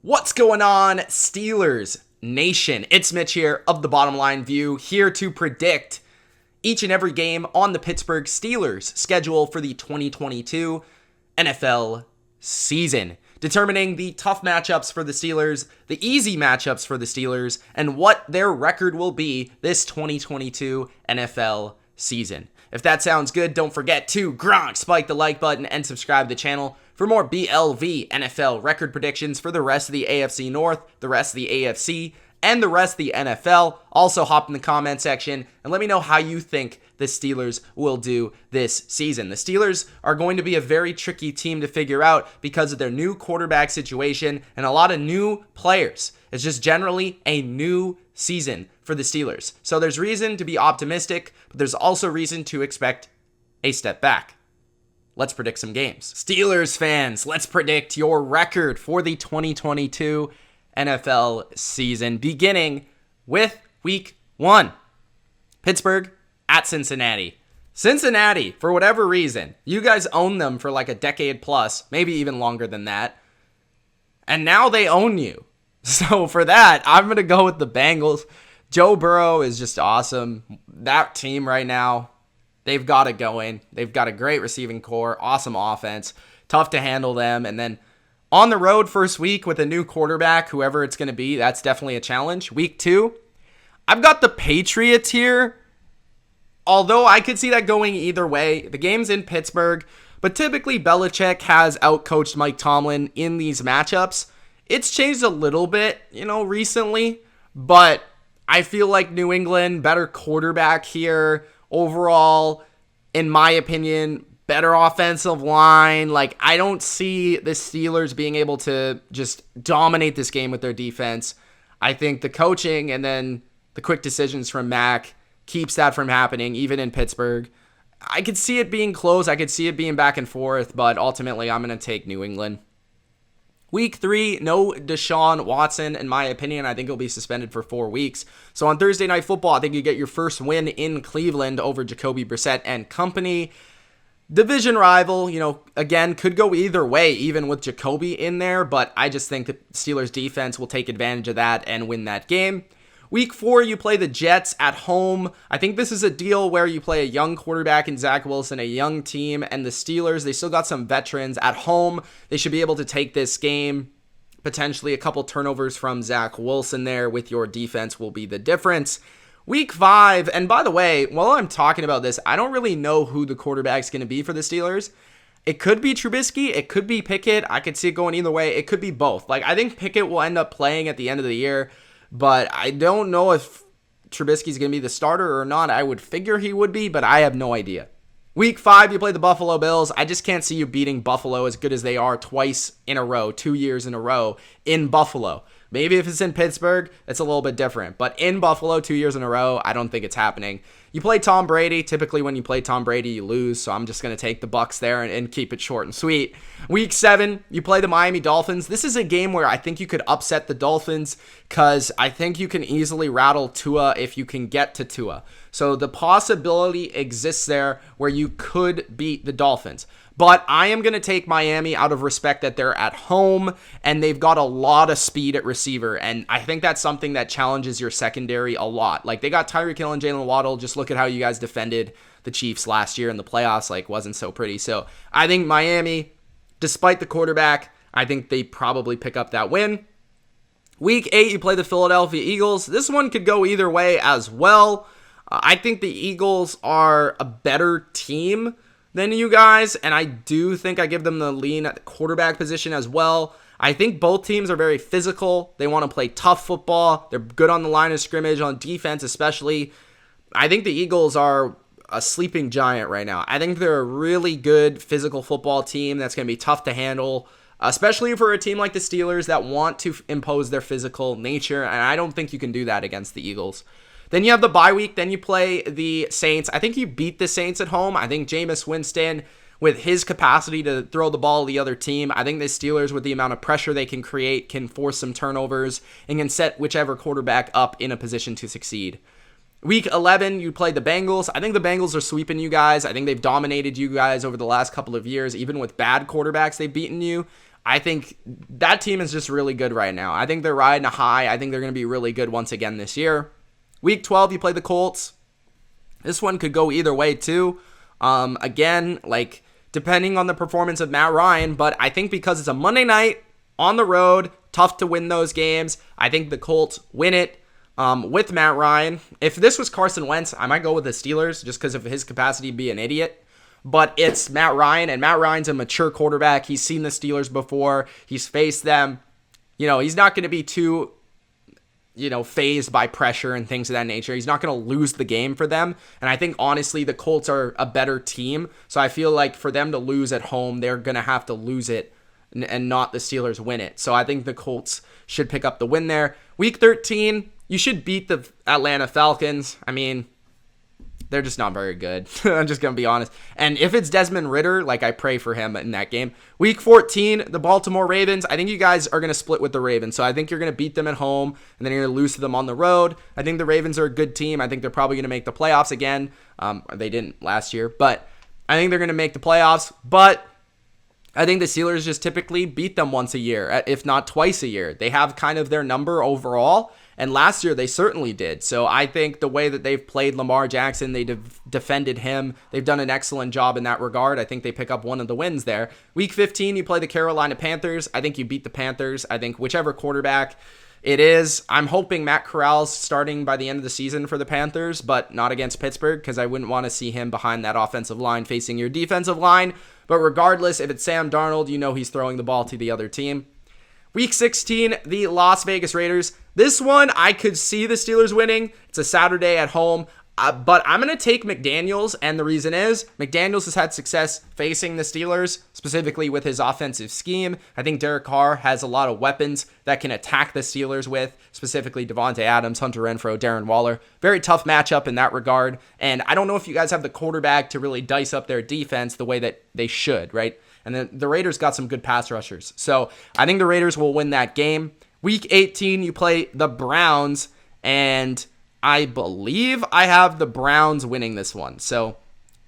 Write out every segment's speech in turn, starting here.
What's going on, Steelers Nation? It's Mitch here of TheBottomLineView, here to predict each and every game on the Pittsburgh Steelers schedule for the 2022 NFL season, determining the tough matchups for the Steelers, the easy matchups for the Steelers, and what their record will be this 2022 NFL season. If that sounds good, don't forget to spike the like button and subscribe to the channel for more BLV NFL record predictions for the rest of the AFC North, the rest of the AFC, and the rest of the NFL. Also, hop in the comment section and let me know how you think the Steelers will do this season. The Steelers are going to be a very tricky team to figure out because of their new quarterback situation and a lot of new players. It's just generally a new season for the Steelers. So there's reason to be optimistic, but there's also reason to expect a step back. Let's predict some games. Steelers fans, let's predict your record for the 2022 NFL season, beginning with Week 1. Pittsburgh at Cincinnati. Cincinnati, for whatever reason, you guys own them for like a decade plus, maybe even longer than that, and now they own you. So for that, I'm going to go with the Bengals. Joe Burrow is just awesome. That team right now, they've got it going. They've got a great receiving core, awesome offense, tough to handle them. And then on the road first week with a new quarterback, whoever it's going to be, that's definitely a challenge. Week 2, I've got the Patriots here. Although I could see that going either way. The game's in Pittsburgh, but typically Belichick has outcoached Mike Tomlin in these matchups. It's changed a little bit, recently, but I feel like New England, better quarterback here. Overall, in my opinion, better offensive line. I don't see the Steelers being able to just dominate this game with their defense. I think the coaching and then the quick decisions from Mac keeps that from happening, even in Pittsburgh. I could see it being close. I could see it being back and forth, but ultimately I'm going to take New England. Week 3, no Deshaun Watson, in my opinion. I think he'll be suspended for 4 weeks. So on Thursday Night Football, I think you get your first win in Cleveland over Jacoby Brissett and company. Division rival, again, could go either way, even with Jacoby in there, but I just think the Steelers defense will take advantage of that and win that game. Week 4, you play the Jets at home. I think this is a deal where you play a young quarterback in Zach Wilson, a young team, and the Steelers, they still got some veterans at home. They should be able to take this game. Potentially a couple turnovers from Zach Wilson there with your defense will be the difference. Week 5, and by the way, while I'm talking about this, I don't really know who the quarterback's going to be for the Steelers. It could be Trubisky. It could be Pickett. I could see it going either way. It could be both. I think Pickett will end up playing at the end of the year. But I don't know if Trubisky's going to be the starter or not. I would figure he would be, but I have no idea. Week 5, you play the Buffalo Bills. I just can't see you beating Buffalo as good as they are twice in a row, 2 years in a row in Buffalo. Maybe if it's in Pittsburgh, it's a little bit different. But in Buffalo, 2 years in a row, I don't think it's happening. You play Tom Brady. Typically, when you play Tom Brady, you lose. So I'm just going to take the Bucs there and keep it short and sweet. Week 7, you play the Miami Dolphins. This is a game where I think you could upset the Dolphins because I think you can easily rattle Tua if you can get to Tua. So the possibility exists there where you could beat the Dolphins. But I am going to take Miami out of respect that they're at home and they've got a lot of speed at receiver. And I think that's something that challenges your secondary a lot. They got Tyreek Hill and Jalen Waddle. Just look at how you guys defended the Chiefs last year in the playoffs. Wasn't so pretty. So I think Miami, despite the quarterback, I think they probably pick up that win. Week 8, you play the Philadelphia Eagles. This one could go either way as well. I think the Eagles are a better team than you guys, and I do think I give them the lean at the quarterback position as well. I think both teams are very physical. They want to play tough football. They're good on the line of scrimmage, on defense especially. I think the Eagles are a sleeping giant right now. I think they're a really good physical football team that's going to be tough to handle, especially for a team like the Steelers that want to impose their physical nature, and I don't think you can do that against the Eagles. Then you have the bye week. Then you play the Saints. I think you beat the Saints at home. I think Jameis Winston, with his capacity to throw the ball to the other team, I think the Steelers, with the amount of pressure they can create, can force some turnovers and can set whichever quarterback up in a position to succeed. Week 11, you play the Bengals. I think the Bengals are sweeping you guys. I think they've dominated you guys over the last couple of years. Even with bad quarterbacks, they've beaten you. I think that team is just really good right now. I think they're riding a high. I think they're going to be really good once again this year. Week 12, you play the Colts. This one could go either way too. Again, like depending on the performance of Matt Ryan, but I think because it's a Monday night on the road, tough to win those games. I think the Colts win it with Matt Ryan. If this was Carson Wentz, I might go with the Steelers just because of his capacity to be an idiot. But it's Matt Ryan, and Matt Ryan's a mature quarterback. He's seen the Steelers before. He's faced them. He's not going to be too, phased by pressure and things of that nature. He's not going to lose the game for them. And I think, honestly, the Colts are a better team. So I feel like for them to lose at home, they're going to have to lose it and not the Steelers win it. So I think the Colts should pick up the win there. Week 13, you should beat the Atlanta Falcons. I mean, they're just not very good. I'm just going to be honest. And if it's Desmond Ridder, I pray for him in that game. Week 14, the Baltimore Ravens. I think you guys are going to split with the Ravens. So I think you're going to beat them at home, and then you're going to lose to them on the road. I think the Ravens are a good team. I think they're probably going to make the playoffs again. They didn't last year, but I think they're going to make the playoffs. But I think the Steelers just typically beat them once a year, if not twice a year. They have kind of their number overall. And last year, they certainly did. So I think the way that they've played Lamar Jackson, they defended him. They've done an excellent job in that regard. I think they pick up one of the wins there. Week 15, you play the Carolina Panthers. I think you beat the Panthers. I think whichever quarterback it is, I'm hoping Matt Corral's starting by the end of the season for the Panthers, but not against Pittsburgh because I wouldn't want to see him behind that offensive line facing your defensive line. But regardless, if it's Sam Darnold, he's throwing the ball to the other team. Week 16, the Las Vegas Raiders. This one, I could see the Steelers winning. It's a Saturday at home. But I'm going to take McDaniels, and the reason is McDaniels has had success facing the Steelers, specifically with his offensive scheme. I think Derek Carr has a lot of weapons that can attack the Steelers with, specifically Devontae Adams, Hunter Renfrow, Darren Waller. Very tough matchup in that regard, and I don't know if you guys have the quarterback to really dice up their defense the way that they should, right? And then the Raiders got some good pass rushers. So I think the Raiders will win that game. Week 18, you play the Browns, and I believe I have the Browns winning this one. So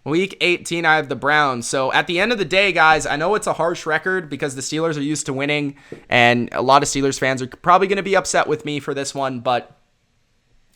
week 18, I have the Browns. So at the end of the day, guys, I know it's a harsh record because the Steelers are used to winning, and a lot of Steelers fans are probably going to be upset with me for this one, but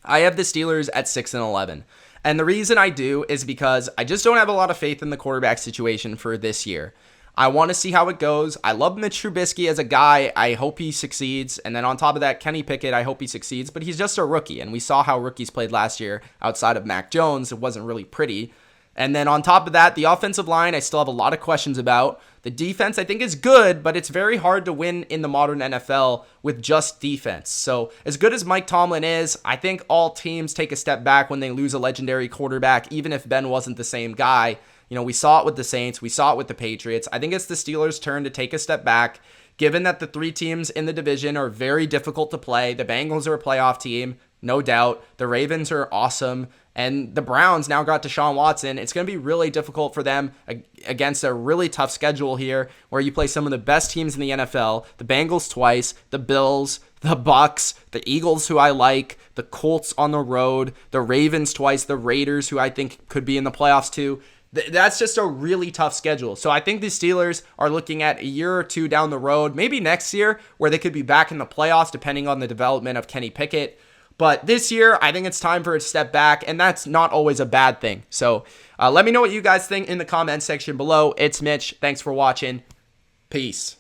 I have the Steelers at 6-11. And the reason I do is because I just don't have a lot of faith in the quarterback situation for this year. I want to see how it goes. I love Mitch Trubisky as a guy. I hope he succeeds. And then on top of that, Kenny Pickett, I hope he succeeds. But he's just a rookie. And we saw how rookies played last year outside of Mac Jones. It wasn't really pretty. And then on top of that, the offensive line, I still have a lot of questions about. The defense, I think, is good, but it's very hard to win in the modern NFL with just defense. So as good as Mike Tomlin is, I think all teams take a step back when they lose a legendary quarterback, even if Ben wasn't the same guy. We saw it with the Saints. We saw it with the Patriots. I think it's the Steelers' turn to take a step back, given that the three teams in the division are very difficult to play. The Bengals are a playoff team, no doubt. The Ravens are awesome. And the Browns now got Deshaun Watson. It's going to be really difficult for them against a really tough schedule here where you play some of the best teams in the NFL, the Bengals twice, the Bills, the Bucks, the Eagles, who I like, the Colts on the road, the Ravens twice, the Raiders, who I think could be in the playoffs too. That's just a really tough schedule. So I think the Steelers are looking at a year or two down the road, maybe next year, where they could be back in the playoffs depending on the development of Kenny Pickett. But this year, I think it's time for a step back, and that's not always a bad thing. So let me know what you guys think in the comment section below. It's Mitch. Thanks for watching. Peace.